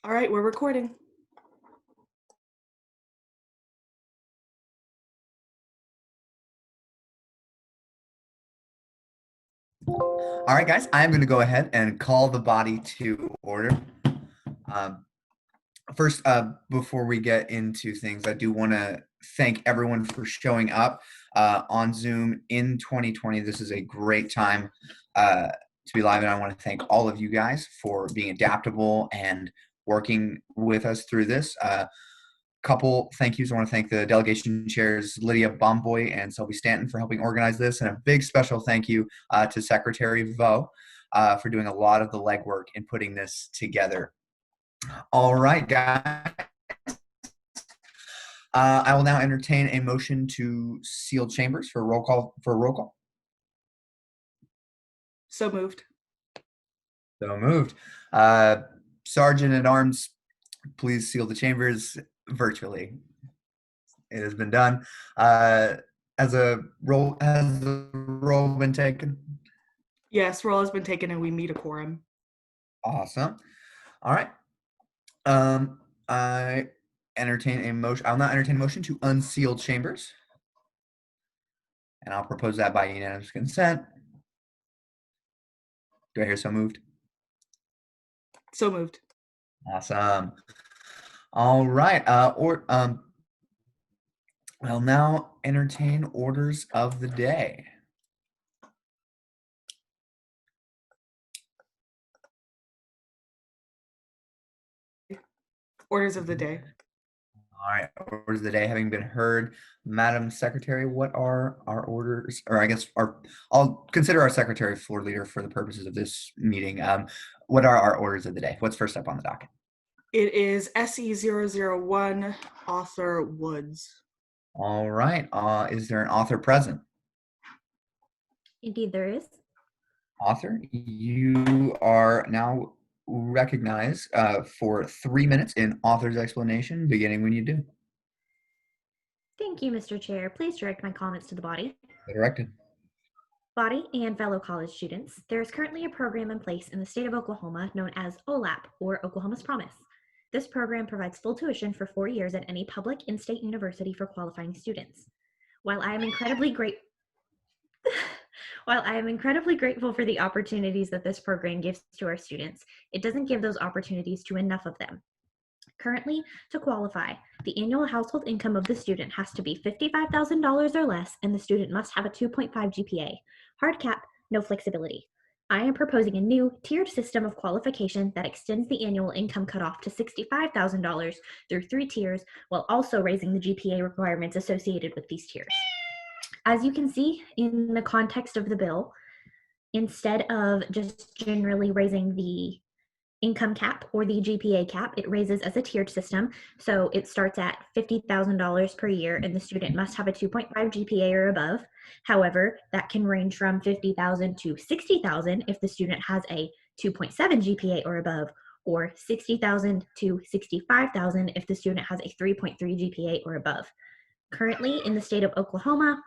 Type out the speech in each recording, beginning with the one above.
All right, we're recording. All right, guys, I'm going to go ahead and call the body to order. Um, First, before we get into things, I do want to thank everyone for showing up on Zoom in 2020. This is a great time to be live, and I want to thank all of you guys for being adaptable and working with us through this. Couple thank yous. I want to thank the delegation chairs, Lydia Bomboy and Sylvie Stanton, for helping organize this, and a big special thank you to Secretary Vo for doing a lot of the legwork in putting this together. All right, guys. I will now entertain a motion to seal chambers for a roll call. So moved. So moved. Sergeant at Arms, please seal the chambers virtually. It has been done. Has a roll been taken? Yes, roll has been taken and we meet a quorum. Awesome. All right. I entertain a motion. I'll not entertain a motion to unseal chambers. And I'll propose that by unanimous consent. Do I hear so moved? So moved. Awesome. All right. I'll now entertain orders of the day. Orders of the day. All right, orders of the day having been heard. Madam Secretary, what are our orders? Or I guess I'll consider our Secretary floor leader for the purposes of this meeting. What are our orders of the day? What's first up on the docket? It is SE001, author Woods. All right. Is there an author present? Indeed, there is. Author, you are now recognized for 3 minutes in author's explanation, beginning when you do. Thank you, Mr. Chair. Please direct my comments to the body. Directed. Body and fellow college students, there is currently a program in place in the state of Oklahoma known as O.I.L, or Oklahoma's Promise. This program provides full tuition for 4 years at any public in-state university for qualifying students. While I am incredibly grateful for the opportunities that this program gives to our students, it doesn't give those opportunities to enough of them. Currently, to qualify, the annual household income of the student has to be $55,000 or less, and the student must have a 2.5 GPA. Hard cap, no flexibility. I am proposing a new tiered system of qualification that extends the annual income cutoff to $65,000 through 3 tiers, while also raising the GPA requirements associated with these tiers. As you can see in the context of the bill, instead of just generally raising the income cap or the GPA cap, it raises as a tiered system. So it starts at $50,000 per year and the student must have a 2.5 GPA or above. However, that can range from $50,000 to $60,000 if the student has a 2.7 GPA or above, or $60,000 to $65,000 if the student has a 3.3 GPA or above. Currently in the state of Oklahoma,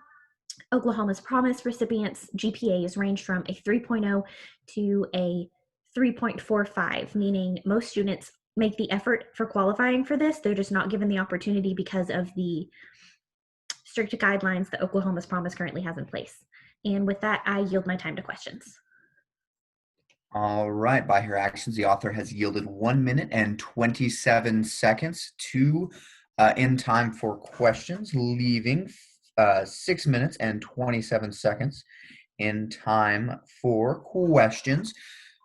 Oklahoma's Promise recipients' GPAs range from a 3.0 to a 3.45, meaning most students make the effort for qualifying for this. They're just not given the opportunity because of the strict guidelines that Oklahoma's Promise currently has in place. And with that, I yield my time to questions. All right. By her actions, the author has yielded 1 minute and 27 seconds to in time for questions, leaving 6 minutes and 27 seconds in time for questions.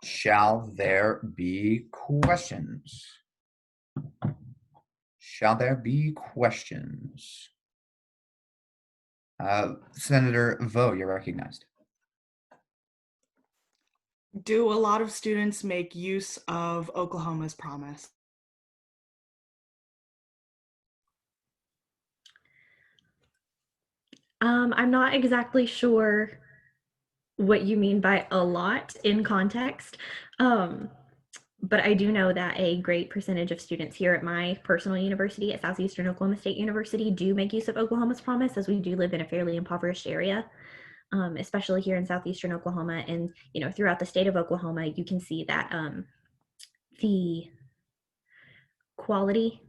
Shall there be questions? Shall there be questions? Senator Vo, you're recognized. Do a lot of students make use of Oklahoma's Promise? I'm not exactly sure what you mean by a lot in context, but I do know that a great percentage of students here at my personal university at Southeastern Oklahoma State University do make use of Oklahoma's Promise, as we do live in a fairly impoverished area, especially here in Southeastern Oklahoma. And, throughout the state of Oklahoma, you can see that the quality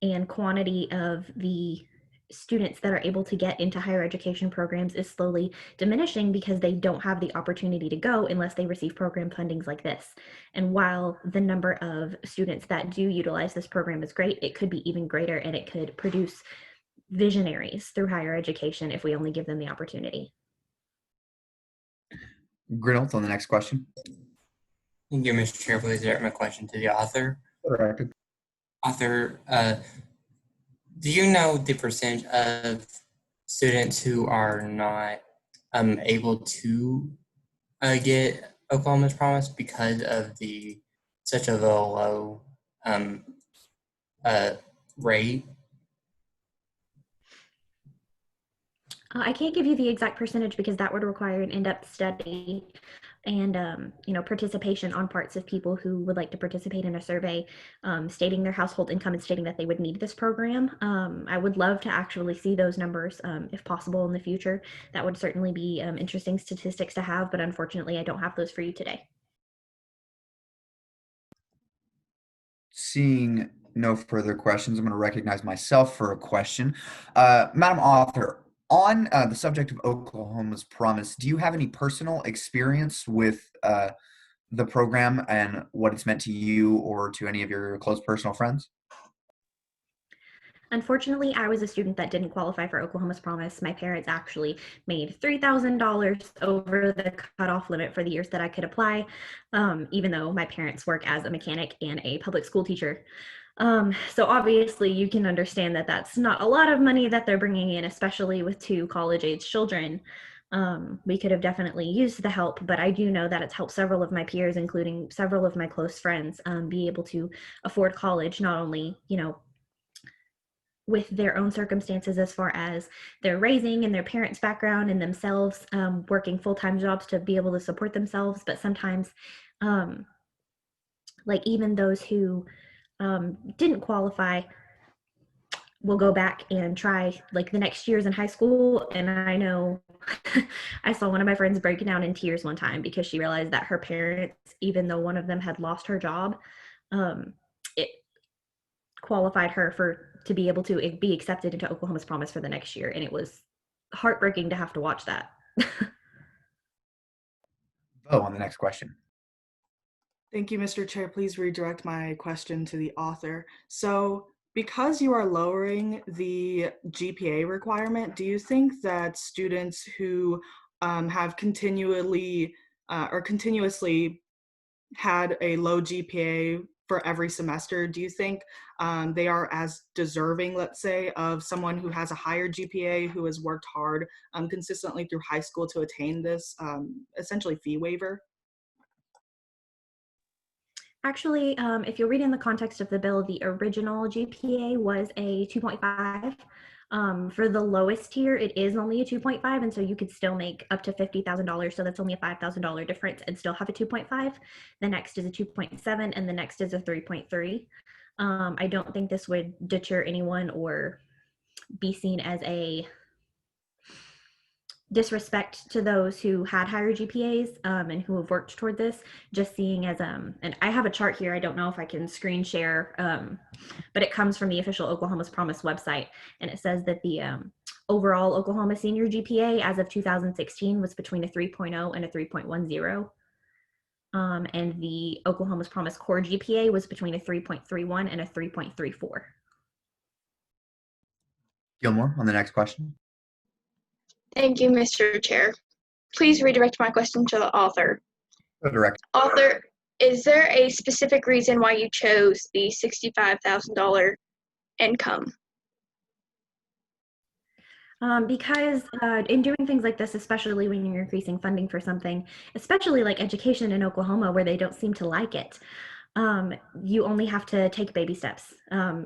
and quantity of the students that are able to get into higher education programs is slowly diminishing because they don't have the opportunity to go unless they receive program fundings like this. And while the number of students that do utilize this program is great, it could be even greater, and it could produce visionaries through higher education if we only give them the opportunity. Grinnell on the next question. Thank you, Mr. Chair. Please direct my question to the author. Directed. Author, do you know the percentage of students who are not able to get Oklahoma's Promise because of such a low rate? I can't give you the exact percentage because that would require an in-depth study and participation on parts of people who would like to participate in a survey, stating their household income and stating that they would need this program. I would love to actually see those numbers if possible in the future. That would certainly be interesting statistics to have, but unfortunately I don't have those for you today. Seeing no further questions, I'm going to recognize myself for a question. Madam Author, on the subject of Oklahoma's Promise, do you have any personal experience with the program and what it's meant to you or to any of your close personal friends? Unfortunately, I was a student that didn't qualify for Oklahoma's Promise. My parents actually made $3,000 over the cutoff limit for the years that I could apply, even though my parents work as a mechanic and a public school teacher. So obviously you can understand that that's not a lot of money that they're bringing in, especially with two college-age children. We could have definitely used the help, but I do know that it's helped several of my peers, including several of my close friends, be able to afford college, not only, with their own circumstances as far as their raising and their parents' background and themselves working full-time jobs to be able to support themselves, but sometimes like even those who didn't qualify will go back and try like the next years in high school. And I know I saw one of my friends break down in tears one time because she realized that her parents, even though one of them had lost her job, it qualified her to be able to be accepted into Oklahoma's Promise for the next year. And it was heartbreaking to have to watch that. Oh, on the next question. Thank you, Mr. Chair. Please redirect my question to the author. So, because you are lowering the GPA requirement, do you think that students who have continuously had a low GPA for every semester, do you think they are as deserving, let's say, of someone who has a higher GPA, who has worked hard consistently through high school to attain this essentially fee waiver? Actually, if you'll read in the context of the bill, the original GPA was a 2.5. For the lowest tier, it is only a 2.5, and so you could still make up to $50,000. So that's only a $5,000 difference and still have a 2.5. The next is a 2.7, and the next is a 3.3. I don't think this would deter anyone or be seen as a disrespect to those who had higher GPAs and who have worked toward this, just seeing as and I have a chart here, I don't know if I can screen share, but it comes from the official Oklahoma's Promise website, and it says that the overall Oklahoma senior GPA as of 2016 was between a 3.0 and a 3.10. And the Oklahoma's Promise core GPA was between a 3.31 and a 3.34. Gilmore on the next question. Thank you, Mr. Chair. Please redirect my question to the author. Direct. Author, is there a specific reason why you chose the $65,000 income? Because in doing things like this, especially when you're increasing funding for something, especially like education in Oklahoma, where they don't seem to like it, you only have to take baby steps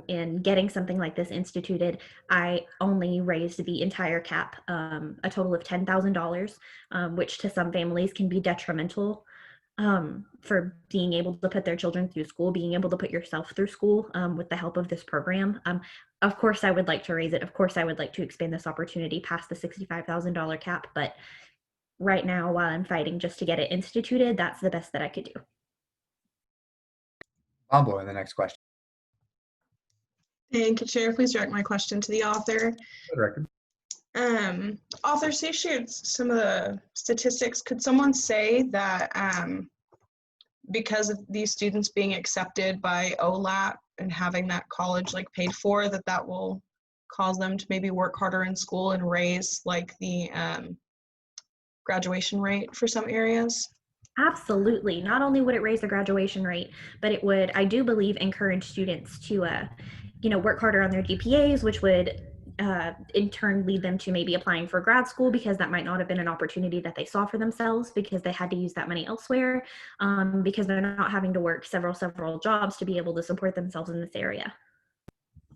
in getting something like this instituted. I only raised the entire cap, a total of $10,000, which to some families can be detrimental for being able to put their children through school, being able to put yourself through school with the help of this program. Of course, I would like to raise it. Of course, I would like to expand this opportunity past the $65,000 cap. But right now, while I'm fighting just to get it instituted, that's the best that I could do. Bob Boy, the next question. Thank you, Chair. Please direct my question to the author. For the record. Author, so you shared some of the statistics. Could someone say that because of these students being accepted by O.I.L and having that college like paid for, that will cause them to maybe work harder in school and raise like the graduation rate for some areas? Absolutely. Not only would it raise the graduation rate, but it would, I do believe, encourage students to, work harder on their GPAs, which would in turn lead them to maybe applying for grad school, because that might not have been an opportunity that they saw for themselves because they had to use that money elsewhere, because they're not having to work several jobs to be able to support themselves in this area.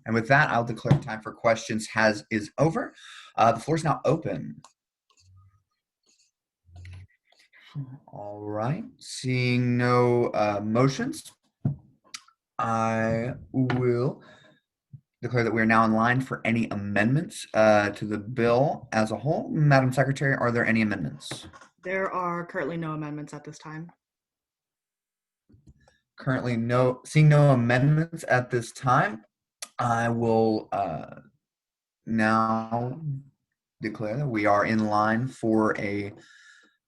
And with that, I'll declare time for questions is over. The floor is now open. All right. Seeing no motions, I will declare that we are now in line for any amendments to the bill as a whole. Madam Secretary, are there any amendments? There are currently no amendments at this time. Currently seeing no amendments at this time, I will now declare that we are in line for a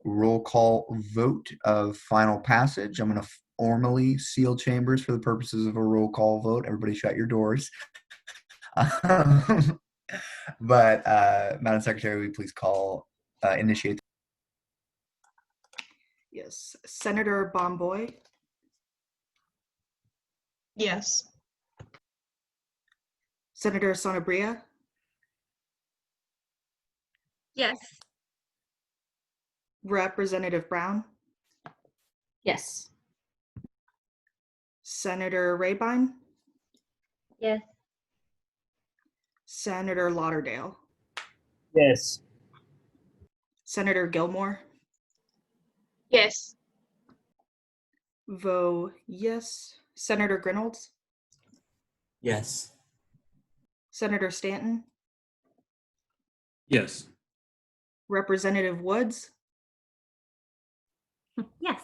roll call vote of final passage. I'm going to formally seal chambers for the purposes of a roll call vote. Everybody shut your doors. But Madam Secretary, will you please initiate? Yes. Senator Bomboy, Yes. Senator Sonabria, Yes. Representative Brown, Yes. Senator Rabine, Yes. Senator Lauderdale, Yes. Senator Gilmore, Yes. vote yes. Senator Grinolds, Yes. Senator Stanton, Yes. Representative Woods, Yes.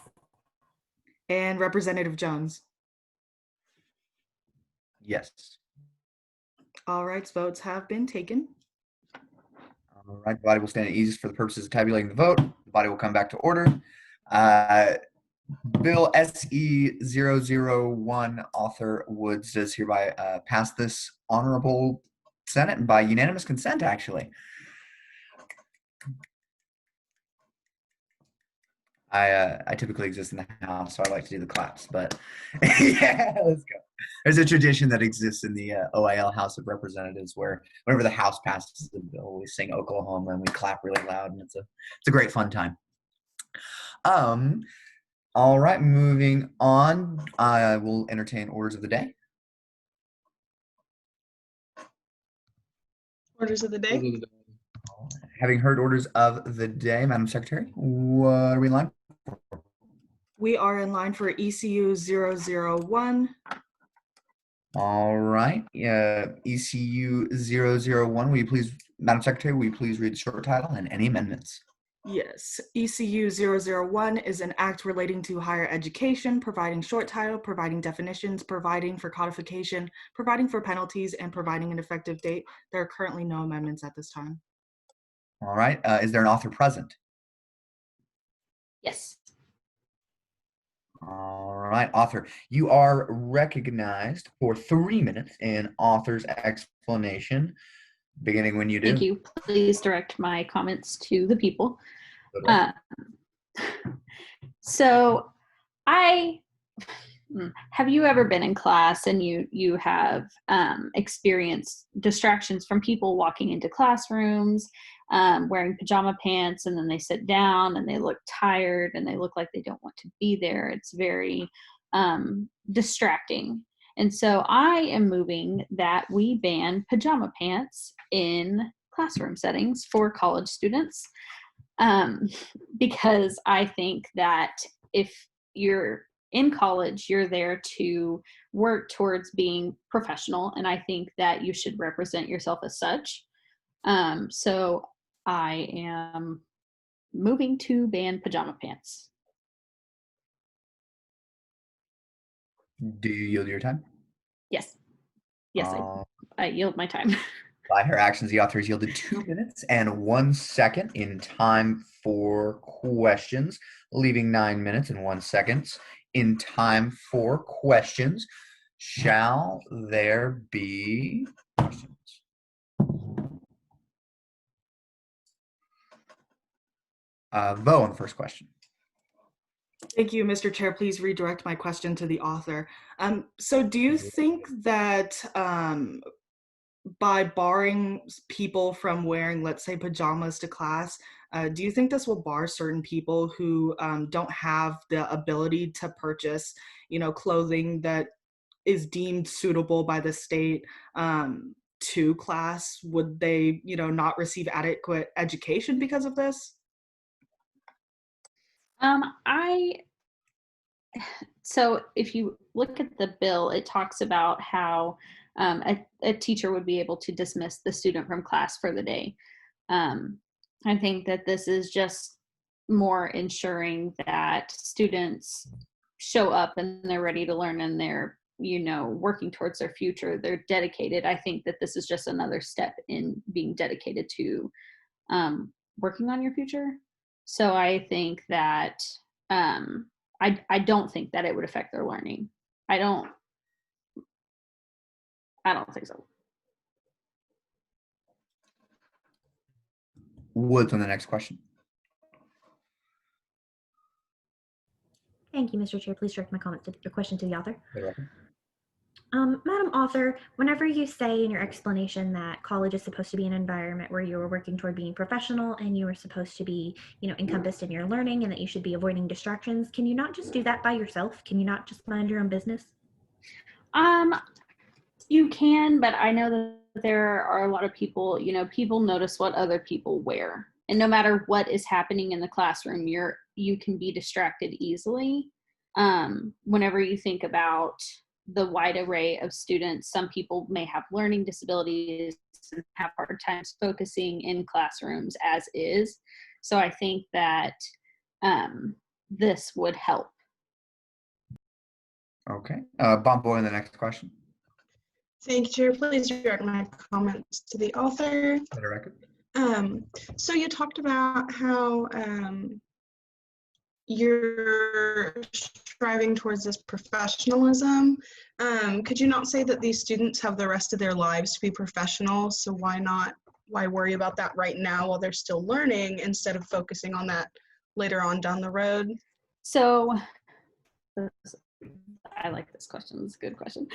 and Representative Jones. Yes. All right, votes have been taken. All right, the body will stand at ease for the purposes of tabulating the vote. The body will come back to order. Bill SE 001, author Woods, does hereby pass this honorable Senate by unanimous consent, actually. I typically exist in the House, so I like to do the claps, but yeah, let's go. There's a tradition that exists in the O.I.L House of Representatives where whenever the House passes the bill, we sing Oklahoma and we clap really loud, and it's a great fun time. All right, moving on, I will entertain orders of the day. Orders of the day. Having heard orders of the day, Madam Secretary, what are we in line for? We are in line for ECU 001. All right, ECU 001, will you please, Madam Secretary, will you please read the short title and any amendments? Yes, ECU 001 is an act relating to higher education, providing short title, providing definitions, providing for codification, providing for penalties, and providing an effective date. There are currently no amendments at this time. All right, is there an author present? Yes. All right, author, you are recognized for 3 minutes in author's explanation, beginning when you do. Thank you. Please direct my comments to the people. Good So have you ever been in class and you have experienced distractions from people walking into classrooms, wearing pajama pants, and then they sit down and they look tired and they look like they don't want to be there. It's very distracting. And so I am moving that we ban pajama pants in classroom settings for college students, because I think that if you're in college, you're there to work towards being professional, and I think that you should represent yourself as such. So I am moving to ban pajama pants. Do you yield your time? Yes. Yes, I yield my time. By her actions, the author has yielded 2 minutes and 1 second in time for questions, leaving 9 minutes and 1 second in time for questions. Shall there be questions? Vo on the first question. Thank you, Mr. Chair. Please redirect my question to the author. So do you think that by barring people from wearing, let's say, pajamas to class, do you think this will bar certain people who don't have the ability to purchase, clothing that is deemed suitable by the state to class? Would they, not receive adequate education because of this? So if you look at the bill, it talks about how a teacher would be able to dismiss the student from class for the day. I think that this is just more ensuring that students show up and they're ready to learn and they're, working towards their future. They're dedicated. I think that this is just another step in being dedicated to working on your future. So I think that I don't think that it would affect their learning. I don't think so. Woods on the next question. Thank you, Mr. Chair. Please direct my comment to your question to the author. Right. Madam Author, whenever you say in your explanation that college is supposed to be an environment where you are working toward being professional and you are supposed to be, encompassed in your learning and that you should be avoiding distractions, can you not just do that by yourself? Can you not just mind your own business? You can, but I know that there are a lot of people, people notice what other people wear. And no matter what is happening in the classroom, you can be distracted easily. Whenever you think about the wide array of students, some people may have learning disabilities and have hard times focusing in classrooms as is. So I think that this would help. Okay. Bomboy on the next question. Thank you, Chair. Please direct my comments to the author. For the record. So you talked about how you're striving towards this professionalism. Could you not say that these students have the rest of their lives to be professional? So why worry about that right now while they're still learning instead of focusing on that later on down the road? So I like this question. It's a good question.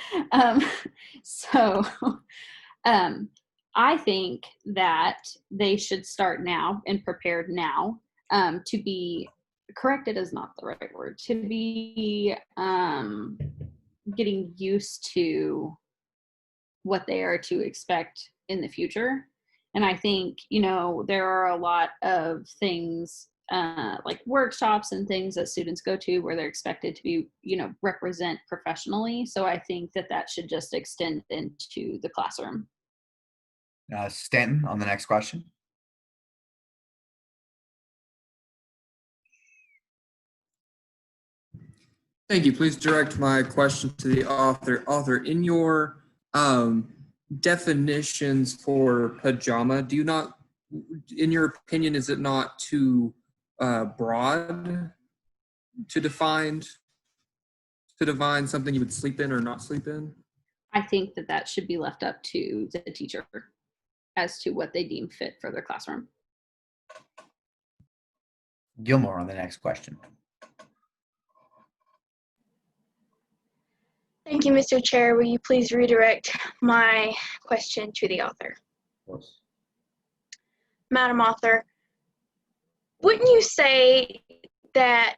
I think that they should start now and prepared now to be corrected is not the right word, to be getting used to what they are to expect in the future. And I think, there are a lot of things like workshops and things that students go to where they're expected to be, represent professionally. So I think that should just extend into the classroom. Stanton on the next question. Thank you. Please direct my question to the author. Author, in your definitions for pajama, do you not, in your opinion, is it not too broad to define something you would sleep in or not sleep in? I think that should be left up to the teacher as to what they deem fit for their classroom. Gilmore on the next question. Thank you, Mr. Chair. Will you please redirect my question to the author? Of course. Madam Author, wouldn't you say that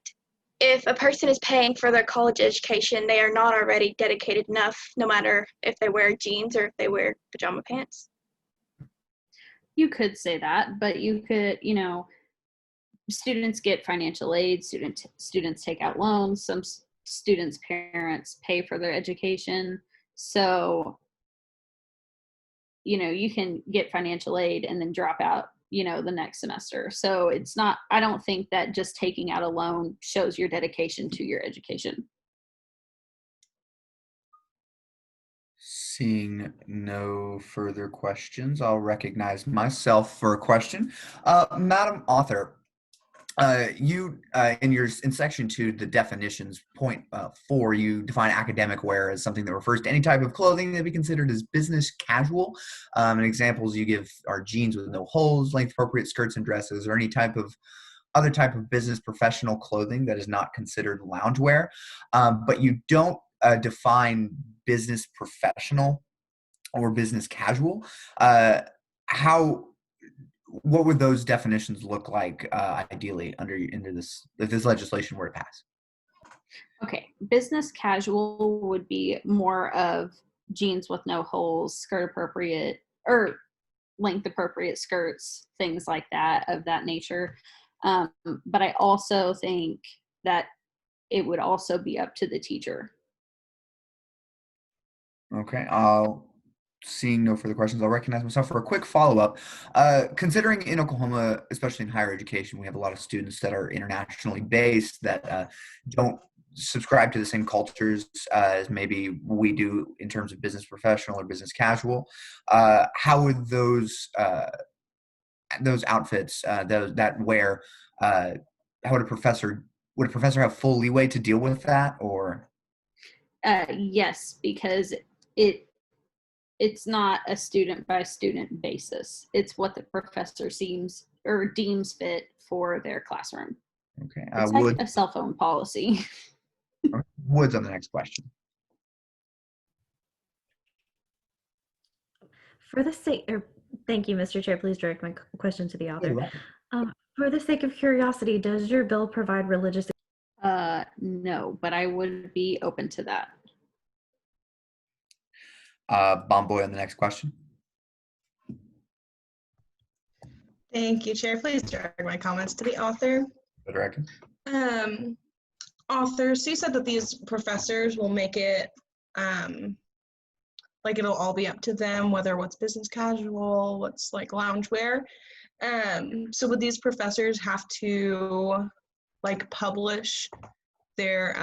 if a person is paying for their college education, they are not already dedicated enough, no matter if they wear jeans or if they wear pajama pants? You could say that, but you could, students get financial aid, students take out loans, some students' parents pay for their education. So, you can get financial aid and then drop out, the next semester. So it's not, I don't think that just taking out a loan shows your dedication to your education. Seeing no further questions, I'll recognize myself for a question. Madam Author, you in section 2, the definitions, point 4, you define academic wear as something that refers to any type of clothing that be considered as business casual. And examples you give are jeans with no holes, length appropriate skirts and dresses, or any other type of business professional clothing that is not considered loungewear. But you don't define business professional or business casual. What would those definitions look like ideally under this, if this legislation were to pass? Okay, business casual would be more of jeans with no holes, skirt appropriate, or length appropriate skirts, things like that, of that nature. But I also think that it would also be up to the teacher. Okay, seeing no further questions, I'll recognize myself for a quick follow-up. Considering in Oklahoma, especially in higher education, we have a lot of students that are internationally based that don't subscribe to the same cultures as maybe we do in terms of business professional or business casual. How would those outfits, that wear, how would a professor have full leeway to deal with that, or? Yes, because it's not a student by student basis. It's what the professor seems or deems fit for their classroom. Okay. It's like a cell phone policy. Woods on the next question. For the sake, thank you, Mr. Chair. Please direct my question to the author. For the sake of curiosity, does your bill provide religious? No, but I would be open to that. Bomboy on the next question. Thank you, Chair. Please direct my comments to the author. Director. Author, so you said that these professors will make it like it'll all be up to them, whether what's business casual, what's like loungewear. So would these professors have to like publish their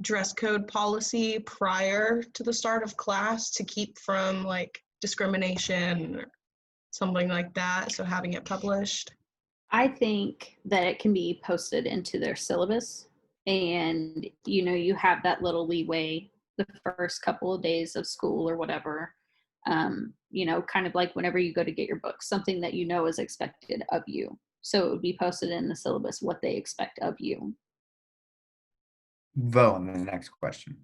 dress code policy prior to the start of class to keep from like discrimination or something like that, so having it published? I think that it can be posted into their syllabus, and you have that little leeway the first couple of days of school or whatever. Kind of like whenever you go to get your books, something that is expected of you. So it would be posted in the syllabus what they expect of you. Vo on the next question.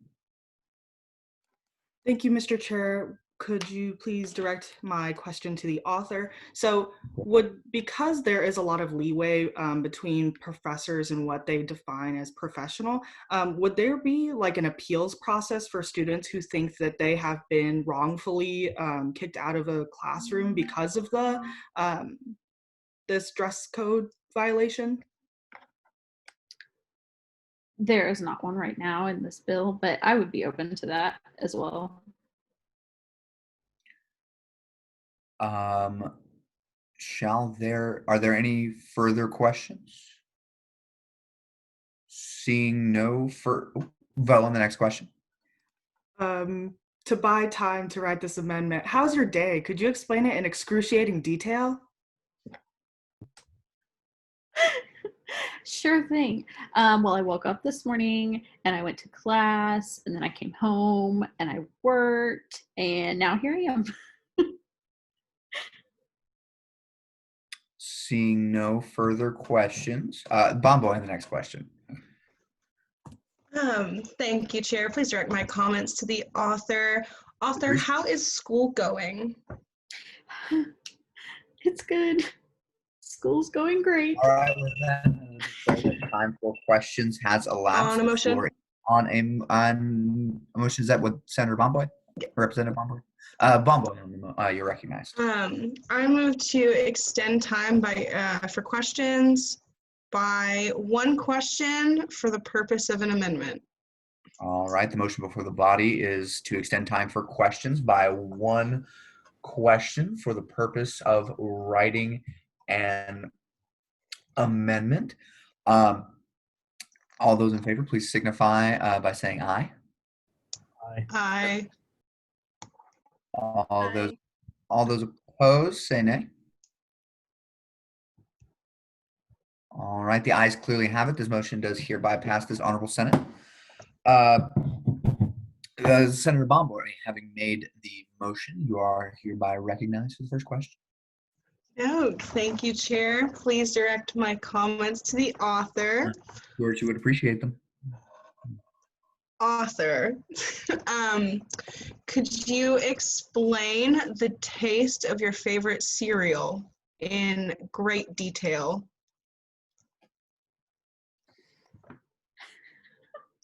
Thank you, Mr. Chair. Could you please direct my question to the author? So because there is a lot of leeway between professors and what they define as professional, would there be like an appeals process for students who think that they have been wrongfully kicked out of a classroom because of this dress code violation? There is not one right now in this bill, but I would be open to that as well. Are there any further questions? Seeing no Vo on the next question. To buy time to write this amendment, how's your day? Could you explain it in excruciating detail? Sure thing. Well, I woke up this morning and I went to class, and then I came home and I worked, and now here I am. Seeing no further questions. Bomboy on the next question. Thank you, Chair. Please direct my comments to the author. Author, how is school going? It's good. School's going great. All right, with that, time for questions has elapsed. On a motion? On a motion, is that with Senator Bomboy? Yeah. Representative Bomboy? Bomboy, you're recognized. I move to extend time for questions by one question for the purpose of an amendment. All right, the motion before the body is to extend time for questions by one question for the purpose of writing an amendment. All those in favor, please signify by saying aye. Aye. All those Aye. all those opposed, say nay. All right, the ayes clearly have it. This motion does hereby pass this honorable Senate. Senator Bomboy, having made the motion, you are hereby recognized for the first question. Oh, thank you, Chair. Please direct my comments to the author. Of course, you would appreciate them. Author, could you explain the taste of your favorite cereal in great detail?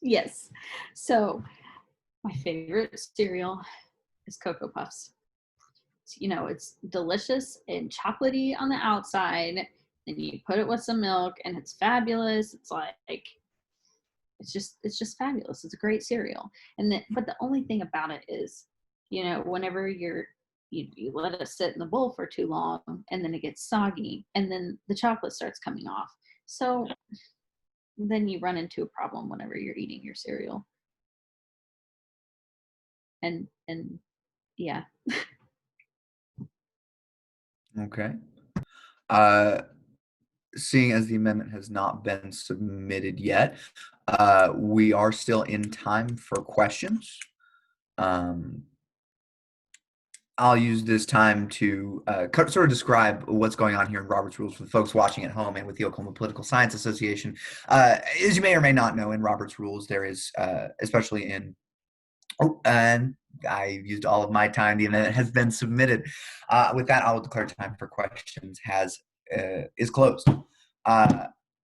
Yes. So my favorite cereal is Cocoa Puffs. It's delicious and chocolatey on the outside. Then you put it with some milk and it's fabulous. It's like it's just fabulous. It's a great cereal. But the only thing about it is, whenever you let it sit in the bowl for too long and then it gets soggy and then the chocolate starts coming off. So then you run into a problem whenever you're eating your cereal. And yeah. Okay. Seeing as the amendment has not been submitted yet, we are still in time for questions. I'll use this time to sort of describe what's going on here in Robert's Rules for the folks watching at home and with the Oklahoma Political Science Association. As you may or may not know, in Robert's Rules, there is, especially in, and I used all of my time. The amendment has been submitted. With that, I will declare time for questions is closed.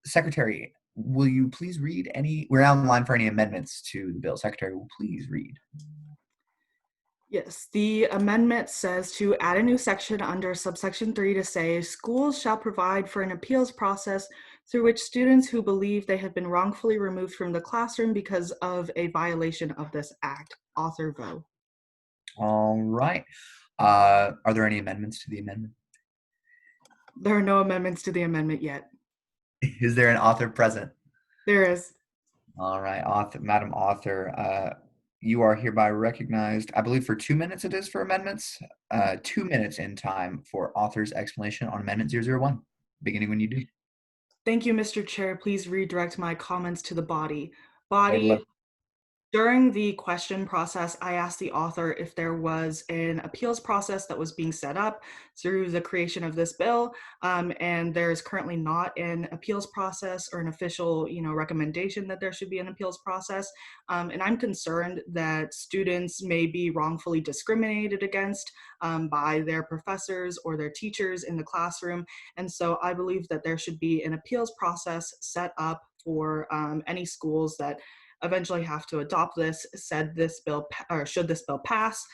Secretary, will you please read any? We're now in line for any amendments to the bill. Secretary, will please read. Yes, the amendment says to add a new section under subsection 3 to say, schools shall provide for an appeals process through which students who believe they have been wrongfully removed from the classroom because of a violation of this act. Author vote. All right. Are there any amendments to the amendment? There are no amendments to the amendment yet. Is there an author present? There is. All right, Madam Author, you are hereby recognized, I believe for 2 minutes it is for amendments, 2 minutes in time for author's explanation on Amendment 001, beginning when you do. Thank you, Mr. Chair. Please redirect my comments to the body. I'd love- During the question process, I asked the author if there was an appeals process that was being set up through the creation of this bill, and there is currently not an appeals process or an official, recommendation that there should be an appeals process. And I'm concerned that students may be wrongfully discriminated against by their professors or their teachers in the classroom. And so I believe that there should be an appeals process set up for any schools that eventually have to adopt this, should this bill pass.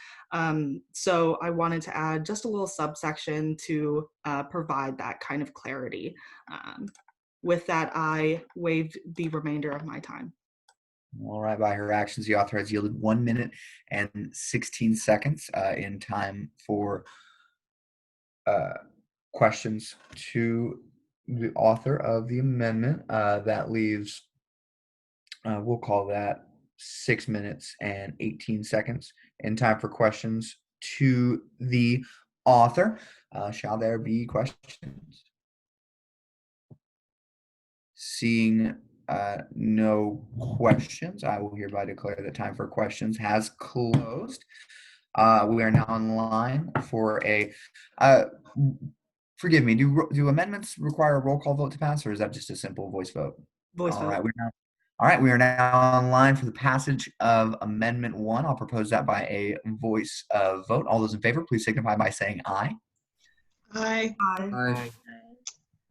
So I wanted to add just a little subsection to provide that kind of clarity. With that, I waived the remainder of my time. All right, by her actions, the author has yielded 1 minute and 16 seconds in time for questions to the author of the amendment. That leaves we'll call that 6 minutes and 18 seconds in time for questions to the author. Shall there be questions? Seeing no questions, I will hereby declare that time for questions has closed. We are now in line for a, forgive me, do amendments require a roll call vote to pass, or is that just a simple voice vote? Voice vote. All right, we are now in line for the passage of Amendment 1. I'll propose that by a voice vote. All those in favor, please signify by saying aye. Aye. Aye.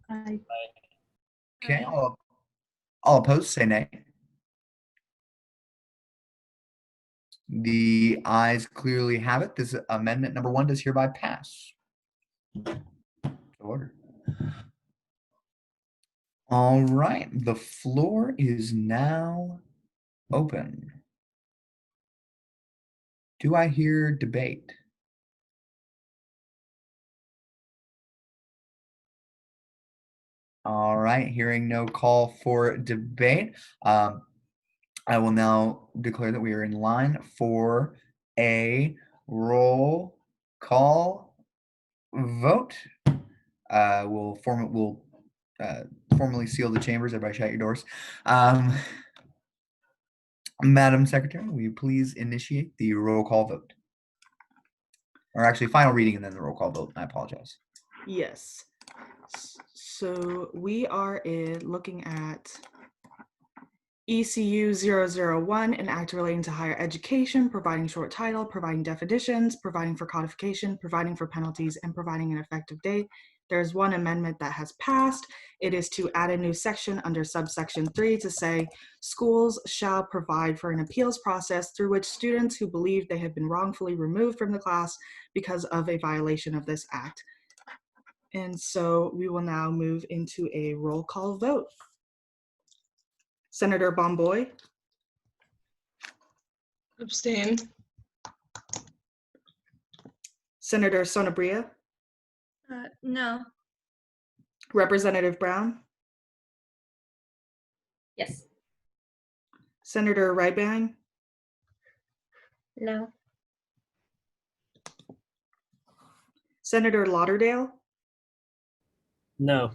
Aye. Okay, all opposed, say nay. The ayes clearly have it. This amendment number 1 does hereby pass. Order. All right, the floor is now open. Do I hear debate? All right, hearing no call for debate, I will now declare that we are in line for a roll call vote. We'll formally seal the chambers. Everybody shut your doors. Madam Secretary, will you please initiate the roll call vote? Or actually, final reading and then the roll call vote. I apologize. Yes. So we are looking at ECU 001, an act relating to higher education, providing short title, providing definitions, providing for codification, providing for penalties, and providing an effective date. There's one amendment that has passed. It is to add a new section under subsection 3 to say, schools shall provide for an appeals process through which students who believe they have been wrongfully removed from the class because of a violation of this act. And so we will now move into a roll call vote. Senator Bomboy, Abstain. Senator Sonabria, No. Representative Brown, Yes. Senator Rybang, No. Senator Lauderdale, No.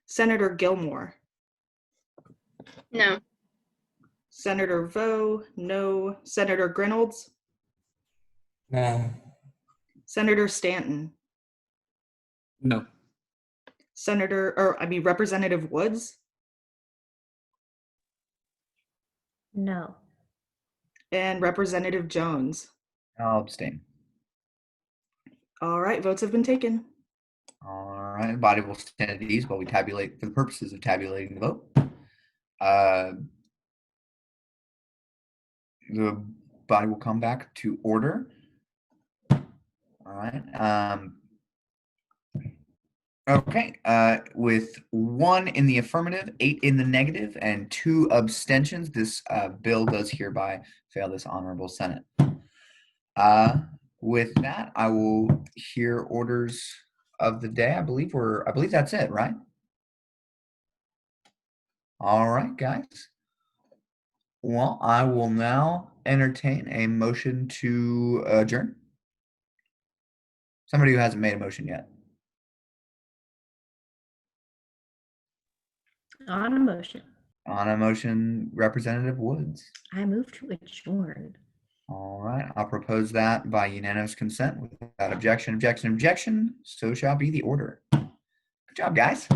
Senator Gilmore, No. Senator Vo, no. Senator Grinolds, No. Senator Stanton, No. Representative Woods, No. and Representative Jones. I'll abstain. All right, votes have been taken. All right, the body will stand at ease while we tabulate for the purposes of tabulating the vote. The body will come back to order. All right. Okay. With 1 in the affirmative, 8 in the negative, and 2 abstentions, this bill does hereby fail this honorable Senate. With that, I will hear orders of the day. I believe that's it, right? All right, guys. Well, I will now entertain a motion to adjourn. Somebody who hasn't made a motion yet. On a motion, On a motion, Representative Woods. I move to adjourn. All right, I'll propose that by unanimous consent without objection. So shall be the order. Good job, guys.